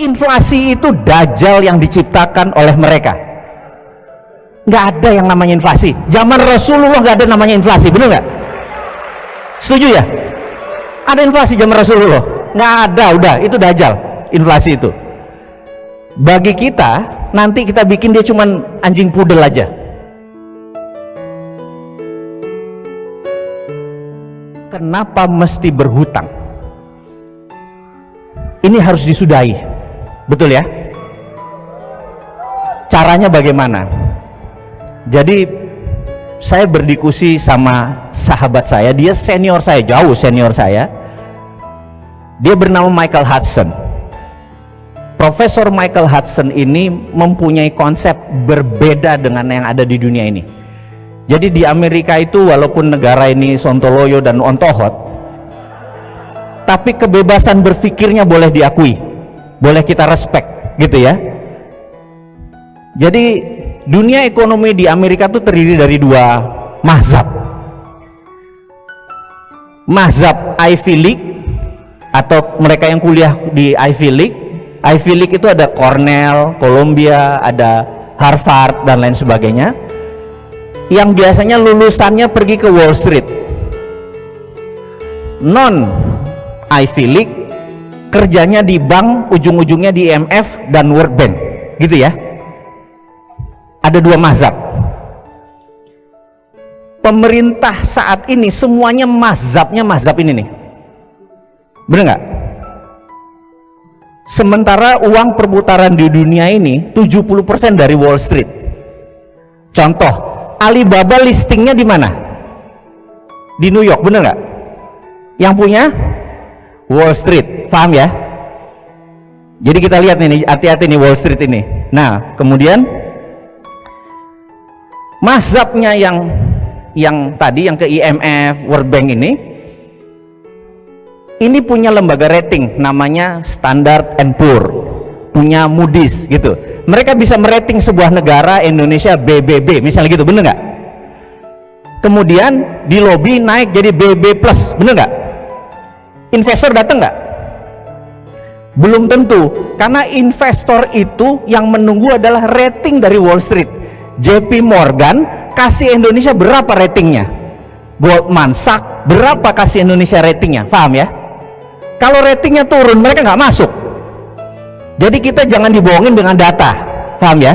Inflasi itu dajjal yang diciptakan oleh mereka. Nggak ada yang namanya inflasi. Zaman Rasulullah nggak ada namanya inflasi, bener nggak? Setuju ya? Ada inflasi zaman Rasulullah? Nggak ada, udah itu dajjal inflasi itu. Bagi kita, nanti kita bikin dia cuman anjing pudel aja. Kenapa mesti berhutang? Ini harus disudahi, betul ya? Caranya bagaimana? Jadi saya berdiskusi sama sahabat saya, dia senior saya, jauh senior saya. Dia bernama Michael Hudson. Profesor Michael Hudson ini mempunyai konsep berbeda dengan yang ada di dunia ini. Jadi di Amerika itu walaupun negara ini sontoloyo dan ontohot, tapi kebebasan berpikirnya boleh diakui, boleh kita respect, gitu ya. Jadi dunia ekonomi di Amerika itu terdiri dari dua mazhab. Mazhab Ivy League atau mereka yang kuliah di Ivy League. Ivy League itu ada Cornell, Columbia, ada Harvard dan lain sebagainya, yang biasanya lulusannya pergi ke Wall Street. Non Ivy League kerjanya di bank, ujung-ujungnya di IMF dan World Bank, gitu ya. Ada dua mazhab. Pemerintah saat ini semuanya mazhabnya mazhab ini nih, bener nggak? Sementara uang perputaran di dunia ini 70% dari Wall Street. Contoh, Alibaba listingnya di mana? Di New York, bener nggak? Yang punya Wall Street, paham ya? Jadi kita lihat nih, hati-hati nih Wall Street ini. Nah, kemudian mazhabnya yang tadi yang ke IMF, World Bank ini punya lembaga rating namanya Standard and Poor, punya Moody's gitu. Mereka bisa merating sebuah negara, Indonesia BBB misalnya gitu, bener nggak? Kemudian di lobby naik jadi BB plus, bener nggak? Investor datang nggak? Belum tentu, karena investor itu yang menunggu adalah rating dari Wall Street. JP Morgan kasih Indonesia berapa ratingnya? Goldman Sachs berapa kasih Indonesia ratingnya? Paham ya? Kalau ratingnya turun, mereka nggak masuk. Jadi kita jangan dibohongin dengan data, paham ya?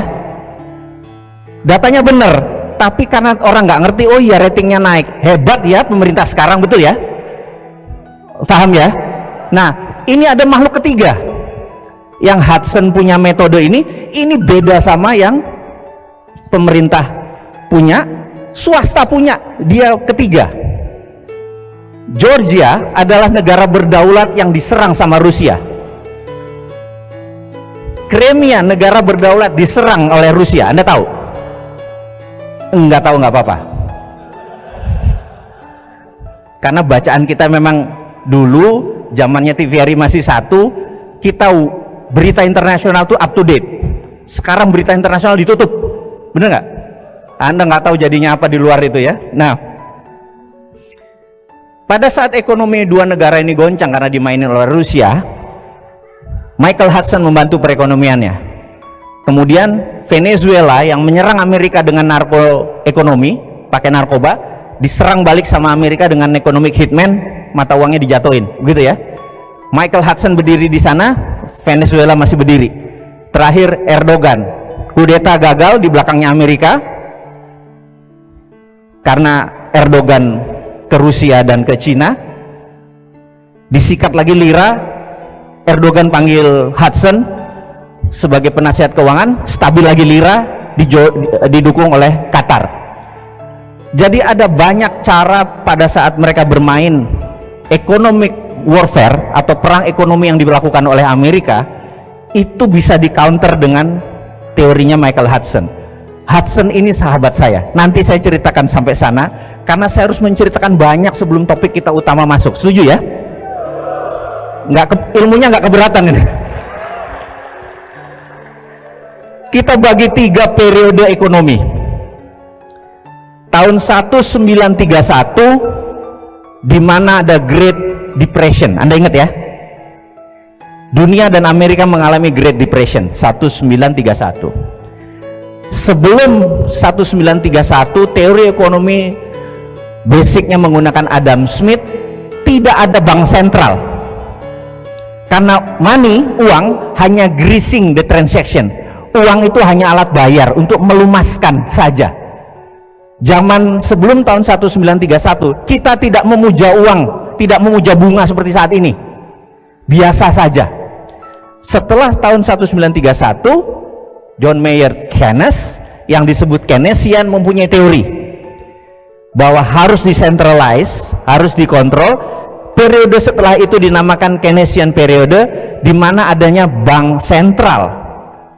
Datanya bener, tapi karena orang nggak ngerti, oh iya ratingnya naik, hebat ya pemerintah sekarang, betul ya? Paham ya? Nah, ini ada makhluk ketiga. Yang Hudson punya metode ini beda sama yang pemerintah punya, swasta punya, dia ketiga. Georgia adalah negara berdaulat yang diserang sama Rusia. Crimea negara berdaulat diserang oleh Rusia. Anda tahu? Enggak tahu, nggak apa-apa. Karena bacaan kita memang dulu zamannya TVRI masih satu, kita berita internasional tuh up to date. Sekarang berita internasional ditutup, bener nggak? Anda nggak tahu jadinya apa di luar itu ya. Nah, pada saat ekonomi dua negara ini goncang karena dimainin oleh Rusia, Michael Hudson membantu perekonomiannya. Kemudian Venezuela yang menyerang Amerika dengan ekonomi, pakai narkoba, diserang balik sama Amerika dengan economic hitman, mata uangnya dijatuhin, begitu ya. Michael Hudson berdiri di sana, Venezuela masih berdiri. Terakhir Erdogan, kudeta gagal di belakangnya Amerika, karena Erdogan ke Rusia dan ke Cina, disikat lagi lira. Erdogan panggil Hudson sebagai penasihat keuangan, stabil lagi lira, didukung oleh Qatar. Jadi ada banyak cara pada saat mereka bermain economic warfare atau perang ekonomi yang dilakukan oleh Amerika, itu bisa di counter dengan teorinya Michael Hudson. Hudson ini sahabat saya, nanti saya ceritakan sampai sana karena saya harus menceritakan banyak sebelum topik kita utama masuk. Setuju ya? Ilmunya nggak keberatan ini. Kita bagi 3 periode ekonomi. Tahun 1931 di mana ada Great Depression, Anda ingat ya? dunia dan Amerika mengalami Great Depression 1931. Sebelum 1931, teori ekonomi basicnya menggunakan Adam Smith, tidak ada bank sentral, karena money, uang, hanya greasing the transaction. Uang itu hanya alat bayar untuk melumaskan saja. Zaman sebelum tahun 1931, kita tidak memuja uang, tidak memuja bunga seperti saat ini, biasa saja. Setelah tahun 1931, John Maynard Keynes yang disebut Keynesian mempunyai teori bahwa harus decentralize, harus dikontrol. Periode setelah itu dinamakan Keynesian periode, di mana adanya bank sentral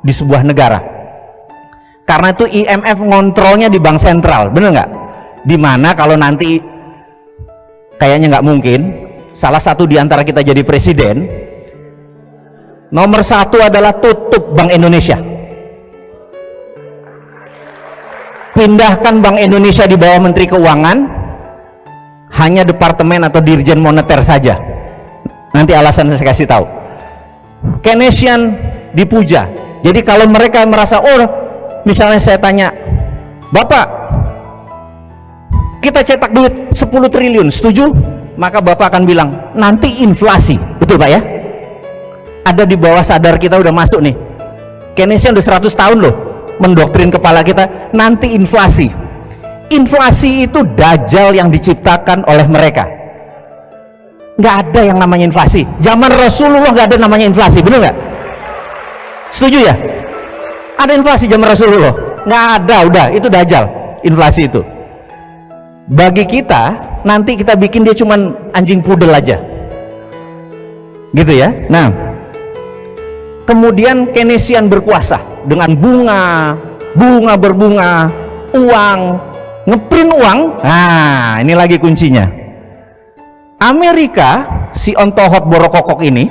di sebuah negara. Karena itu IMF ngontrolnya di bank sentral, bener nggak? Dimana kalau nanti, kayaknya nggak mungkin, salah satu di antara kita jadi presiden, nomor satu adalah tutup Bank Indonesia, pindahkan Bank Indonesia di bawah Menteri Keuangan, hanya departemen atau dirjen moneter saja. Nanti alasan saya kasih tahu. Keynesian dipuja. Jadi kalau mereka merasa, oh misalnya saya tanya, Bapak, kita cetak duit 10 triliun, setuju? Maka Bapak akan bilang, nanti inflasi. Betul Pak ya? Ada di bawah sadar kita udah masuk nih. Keynesian udah 100 tahun loh mendoktrin kepala kita, nanti inflasi. Inflasi itu dajjal yang diciptakan oleh mereka. Nggak ada yang namanya inflasi. Zaman Rasulullah nggak ada namanya inflasi, bener nggak? Setuju ya? Ada inflasi zaman Rasulullah? Nggak ada, udah itu dajjal, inflasi itu. Bagi kita, nanti kita bikin dia cuman anjing pudel aja, gitu ya. Nah, kemudian Keynesian berkuasa dengan bunga berbunga, uang, ngeprint uang. Nah, ini lagi kuncinya. Amerika, si ontohot borokokok ini,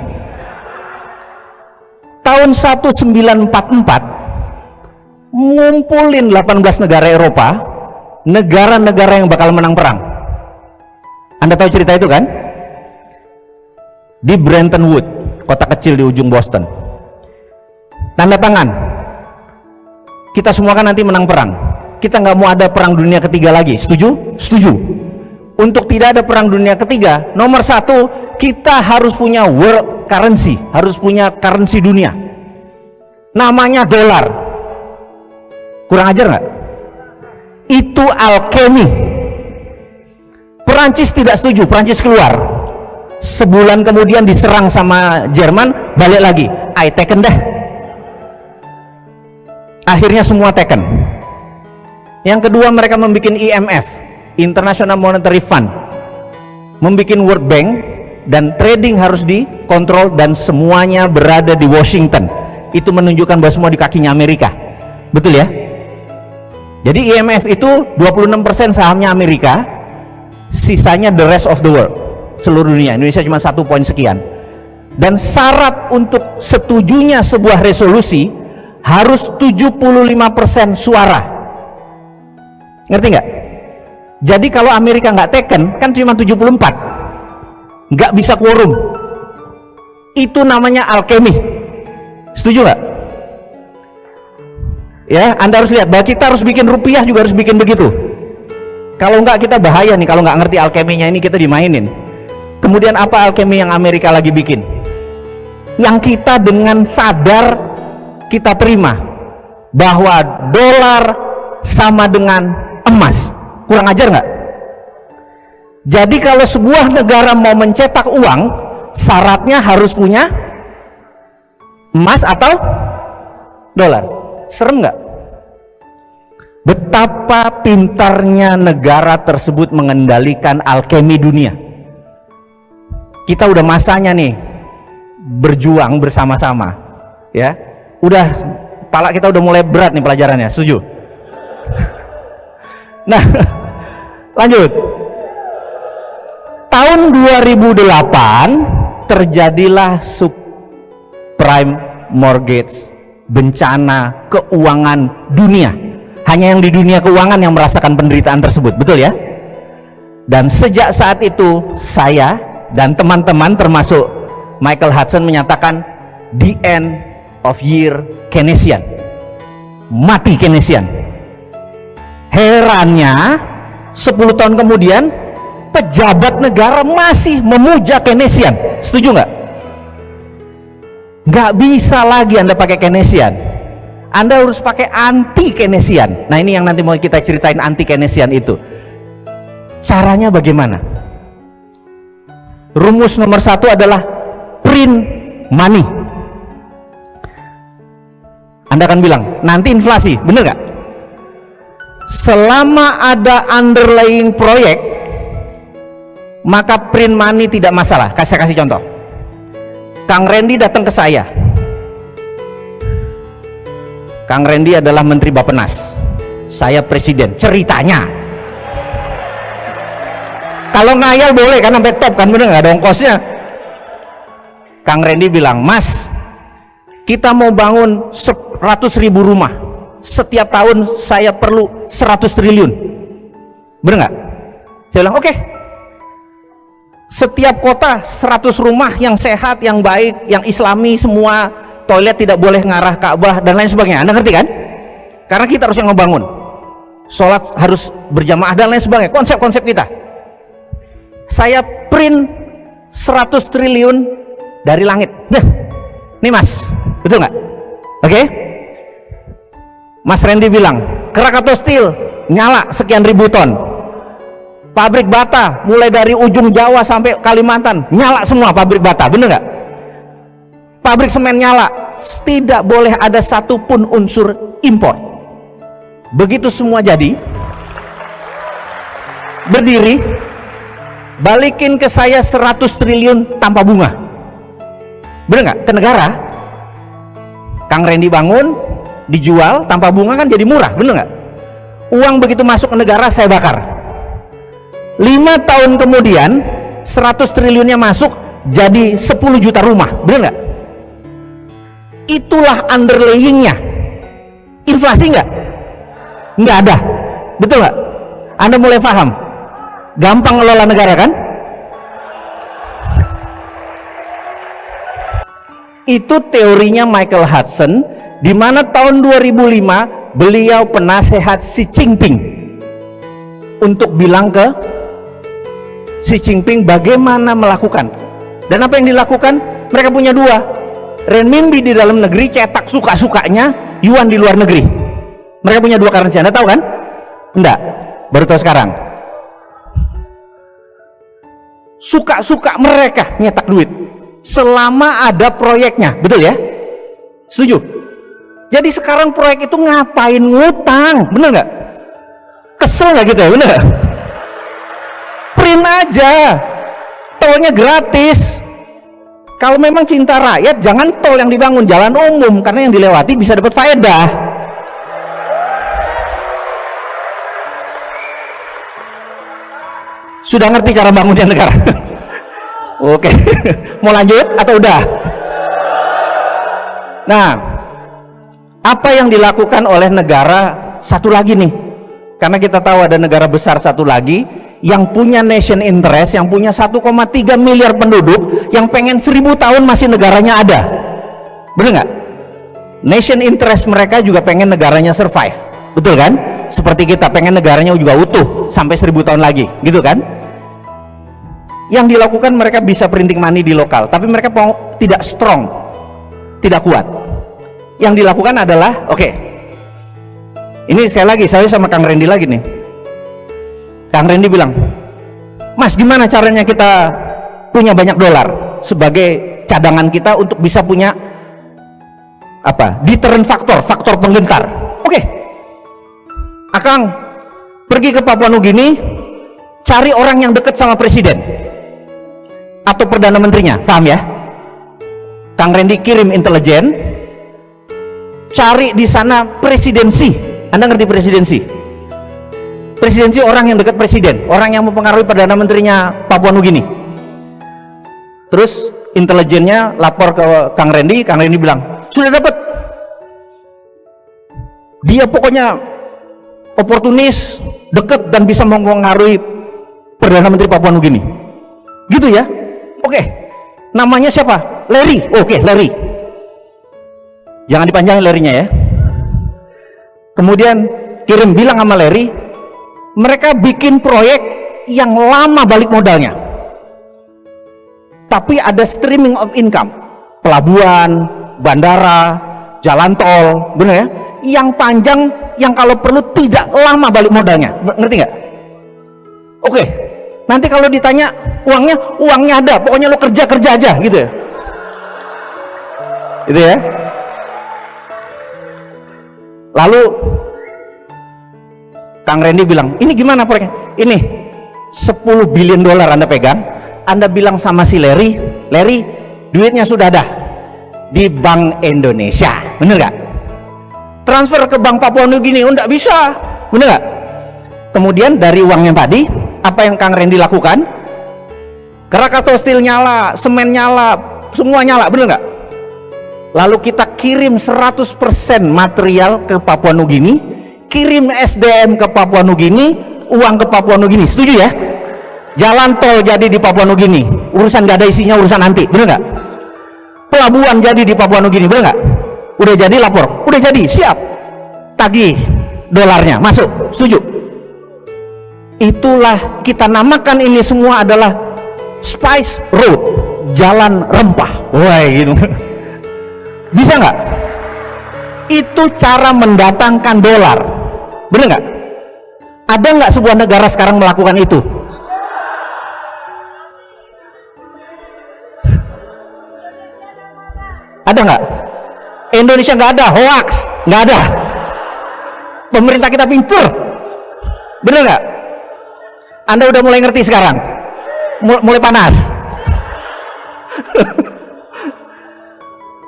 tahun 1944 ngumpulin 18 negara Eropa, negara-negara yang bakal menang perang. Anda tahu cerita itu kan? Di Bretton Woods, kota kecil di ujung Boston. Tanda tangan, kita semua kan nanti menang perang, kita nggak mau ada perang dunia ketiga lagi, setuju? Setuju. Untuk tidak ada perang dunia ketiga, nomor satu, kita harus punya world currency, harus punya currency dunia, namanya dolar. Kurang ajar nggak? Itu alkemi. Perancis tidak setuju, Perancis keluar. Sebulan kemudian diserang sama Jerman, balik lagi, I taken dah. Akhirnya semua taken. Yang kedua, mereka membuat IMF, International Monetary Fund, membuat World Bank, dan trading harus dikontrol dan semuanya berada di Washington. Itu menunjukkan bahwa semua di kakinya Amerika. Betul ya? Jadi IMF itu 26% sahamnya Amerika, sisanya the rest of the world, seluruh dunia. Indonesia cuma 1 poin sekian. Dan syarat untuk setujunya sebuah resolusi harus 75% suara. Ngerti nggak? Jadi kalau Amerika nggak taken, kan cuma 74, nggak bisa quorum. Itu namanya alkemi. Setuju nggak? Ya, Anda harus lihat bahwa kita harus bikin rupiah juga harus bikin begitu. Kalau nggak kita bahaya nih, kalau nggak ngerti alkeminya ini kita dimainin. Kemudian apa alkemi yang Amerika lagi bikin? Yang kita dengan sadar kita terima bahwa dolar sama dengan emas. Kurang ajar nggak? Jadi kalau sebuah negara mau mencetak uang, syaratnya harus punya emas atau dolar. Serem nggak? Betapa pintarnya negara tersebut mengendalikan alkemi dunia. Kita udah masanya nih berjuang bersama-sama, ya. Udah, kepala kita udah mulai berat nih pelajarannya, setuju? Nah, lanjut. Tahun 2008 terjadilah subprime mortgage, bencana keuangan dunia. Hanya yang di dunia keuangan yang merasakan penderitaan tersebut, betul ya? Dan sejak saat itu saya dan teman-teman termasuk Michael Hudson menyatakan the end of year Keynesian. Mati Keynesian. Herannya 10 tahun kemudian pejabat negara masih memuja Keynesian. Setuju nggak? Nggak bisa lagi Anda pakai Keynesian. Anda harus pakai anti Keynesian. Nah, ini yang nanti mau kita ceritain anti Keynesian itu. Caranya bagaimana? Rumus nomor 1 adalah print money. Anda akan bilang, nanti inflasi, bener nggak? Selama ada underlying proyek, maka print money tidak masalah. Saya kasih contoh. Kang Randy datang ke saya. Kang Randy adalah Menteri Bappenas, saya Presiden. Ceritanya, kalau ngayal boleh kan sampai top kan, bener nggak ada ongkosnya. Kang Randy bilang, Mas, kita mau bangun 100.000 rumah, setiap tahun saya perlu 100 triliun, bener nggak? Saya bilang oke. Setiap kota 100 rumah yang sehat, yang baik, yang islami, semua toilet tidak boleh ngarah Ka'bah dan lain sebagainya. Anda ngerti kan? Karena kita harus yang ngebangun, sholat harus berjamaah dan lain sebagainya, konsep-konsep kita. Saya print 100 triliun dari langit. Nah, nih Mas, betul nggak? Oke? Mas Randy bilang, Krakatau Steel nyala sekian ribu ton. Pabrik bata mulai dari ujung Jawa sampai Kalimantan nyala semua, pabrik bata, bener nggak? Pabrik semen nyala, tidak boleh ada satupun unsur impor. Begitu semua jadi, berdiri, balikin ke saya 100 triliun tanpa bunga, bener nggak? Ke negara. Kang Randy bangun, dijual tanpa bunga kan jadi murah, bener nggak? Uang begitu masuk ke negara saya bakar. 5 tahun kemudian 100 triliunnya masuk, jadi 10 juta rumah, bener nggak? Itulah underlayingnya. Inflasi nggak? Nggak ada, betul nggak? Anda mulai paham? Gampang ngelola negara kan? Itu teorinya Michael Hudson, di mana tahun 2005 beliau penasehat Xi Jinping untuk bilang ke Xi Jinping bagaimana melakukan. Dan apa yang dilakukan? Mereka punya 2, renminbi di dalam negeri cetak suka-sukanya, yuan di luar negeri. Mereka punya 2 currency. Anda tahu kan? Enggak, baru tahu sekarang. Suka-suka mereka nyetak duit selama ada proyeknya, betul ya? Setuju? Jadi sekarang proyek itu ngapain ngutang, bener nggak? Kesel nggak gitu ya, bener nggak? Print aja, tolnya gratis. Kalau memang cinta rakyat, jangan tol yang dibangun, jalan umum, karena yang dilewati bisa dapat faedah. Sudah ngerti cara bangunnya negara? Oke, mau lanjut atau udah? Nah, apa yang dilakukan oleh negara satu lagi nih? Karena kita tahu ada negara besar satu lagi yang punya nation interest, yang punya 1,3 miliar penduduk, yang pengen 1000 tahun masih negaranya ada, bener nggak? Nation interest mereka juga pengen negaranya survive, betul kan? Seperti kita pengen negaranya juga utuh sampai 1000 tahun lagi, gitu kan? Yang dilakukan mereka bisa printing money di lokal, tapi mereka tidak strong, tidak kuat. Yang dilakukan adalah, oke, ini sekali lagi saya sama Kang Randy lagi nih. Kang Randy bilang, Mas, gimana caranya kita punya banyak dolar sebagai cadangan kita untuk bisa punya apa? Deterrent faktor penggentar. Oke. Akang pergi ke Papua Nugini, cari orang yang dekat sama presiden atau perdana menterinya, paham ya? Kang Randy kirim intelijen, cari di sana presidensi. Anda ngerti presidensi? Presidensi orang yang dekat presiden, orang yang mempengaruhi perdana menterinya Papua Nugini. Terus intelijennya lapor ke Kang Randy bilang, sudah dapat. Dia pokoknya oportunis, dekat dan bisa mempengaruhi perdana menteri Papua Nugini. Gitu ya? Oke. Namanya siapa? Larry. Oke, Larry. jangan dipanjangin Larry-nya ya. Kemudian kirim, bilang sama Larry, mereka bikin proyek yang lama balik modalnya, tapi ada streaming of income, pelabuhan, bandara, jalan tol, bener ya, yang panjang, yang kalau perlu tidak lama balik modalnya, ngerti nggak? Oke, nanti kalau ditanya uangnya ada, pokoknya lo kerja aja gitu ya, gitu ya. Lalu Kang Randy bilang, ini gimana proyeknya? Ini 10 billion dolar Anda pegang, Anda bilang sama si Larry, duitnya sudah ada di Bank Indonesia, bener gak? Transfer ke Bank Papua Nugini, enggak bisa, bener gak? Kemudian dari uangnya tadi, apa yang Kang Randy lakukan? Krakatau Steel nyala, semen nyala, semua nyala, bener gak? Lalu kita kirim 100% material ke Papua Nugini, kirim SDM ke Papua Nugini, uang ke Papua Nugini, setuju ya? Jalan tol jadi di Papua Nugini, urusan gak ada isinya, urusan nanti, bener gak? Pelabuhan jadi di Papua Nugini, bener gak? Udah jadi, lapor, udah jadi, siap, tagih dolarnya, masuk, setuju? Itulah kita namakan ini semua adalah Spice Road, jalan rempah. Wah gitu. Bisa nggak? Itu cara mendatangkan dolar, bener nggak? Ada nggak sebuah negara sekarang melakukan itu? Ada nggak? Indonesia nggak ada, hoax, nggak ada. Pemerintah kita pintar, bener nggak? Anda udah mulai ngerti sekarang, mulai panas.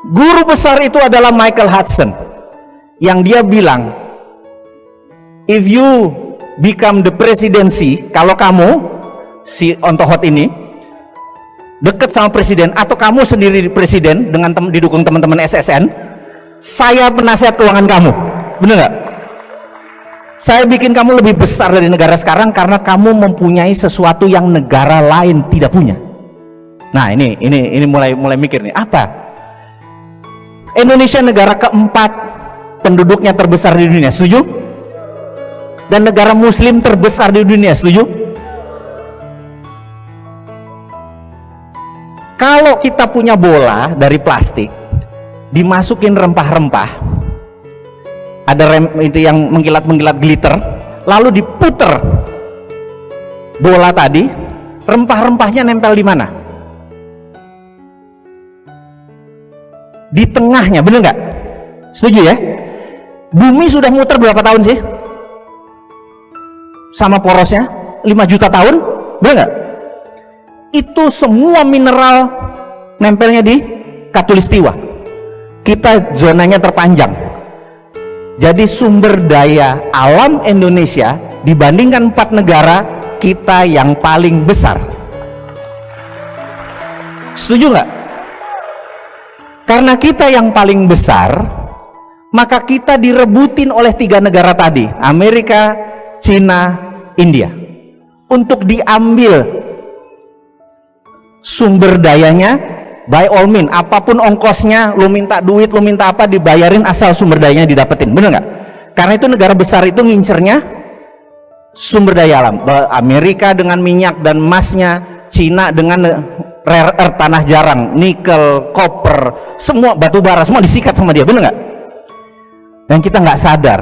Guru besar itu adalah Michael Hudson, yang dia bilang, if you become the presidency, kalau kamu si Ontohot ini deket sama presiden, atau kamu sendiri presiden dengan didukung teman-teman SSN, saya penasihat keuangan kamu, bener nggak? Saya bikin kamu lebih besar dari negara sekarang karena kamu mempunyai sesuatu yang negara lain tidak punya. Nah ini mulai mikir nih, apa? Indonesia negara keempat penduduknya terbesar di dunia, setuju? Dan negara muslim terbesar di dunia, setuju? Kalau kita punya bola dari plastik, dimasukin rempah-rempah, ada rem itu yang mengkilat-mengkilat glitter, lalu diputer bola tadi, rempah-rempahnya nempel di mana? Di tengahnya, bener nggak? Setuju ya? Bumi sudah muter berapa tahun sih? Sama porosnya 5 juta tahun, bener nggak? Itu semua mineral nempelnya di Katulistiwa. Kita zonanya terpanjang. Jadi sumber daya alam Indonesia dibandingkan 4 negara, kita yang paling besar. Setuju nggak? Karena kita yang paling besar, maka kita direbutin oleh 3 negara tadi, Amerika, Cina, India, untuk diambil sumber dayanya. By all means, apapun ongkosnya, lu minta duit, lu minta apa, dibayarin asal sumber dayanya didapetin, bener nggak? Karena itu negara besar itu ngincernya sumber daya alam. Amerika dengan minyak dan emasnya, Cina dengan rare earth, tanah jarang, nikel, koper, semua batu bara, semua disikat sama dia, bener nggak? Dan kita nggak sadar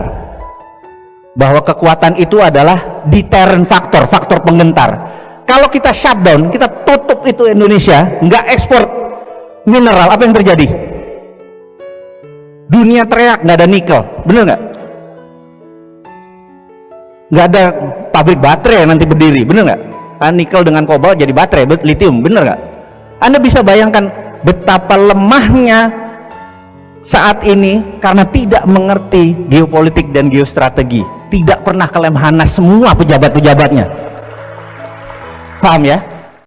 bahwa kekuatan itu adalah deterrent faktor, faktor penggentar. Kalau kita shutdown, kita tutup itu Indonesia, nggak ekspor mineral, apa yang terjadi? Dunia teriak, nggak ada nikel, bener nggak? Nggak ada pabrik baterai yang nanti berdiri, bener nggak? Nikel dengan kobalt jadi baterai, lithium, bener nggak? Anda bisa bayangkan betapa lemahnya saat ini karena tidak mengerti geopolitik dan geostrategi, tidak pernah ke Lemhanas semua pejabat-pejabatnya, paham ya?